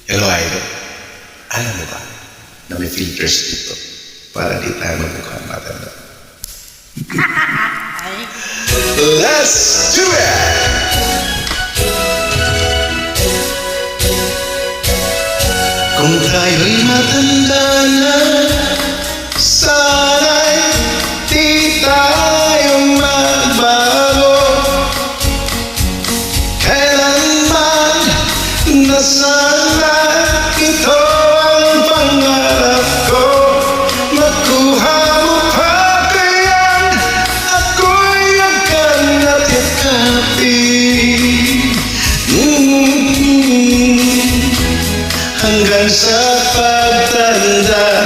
Hello, Idol. Alam mo ba na may filters dito para di tayo magmukhang matanda? Let's do it! Kung tayo'y matanda na, sana'y di tayo magbago. Kailanman na sana ito ang pangarap ko. Makuha mo pa kaya't ako'y agad at yakapin. Hanggang sa pagtanda.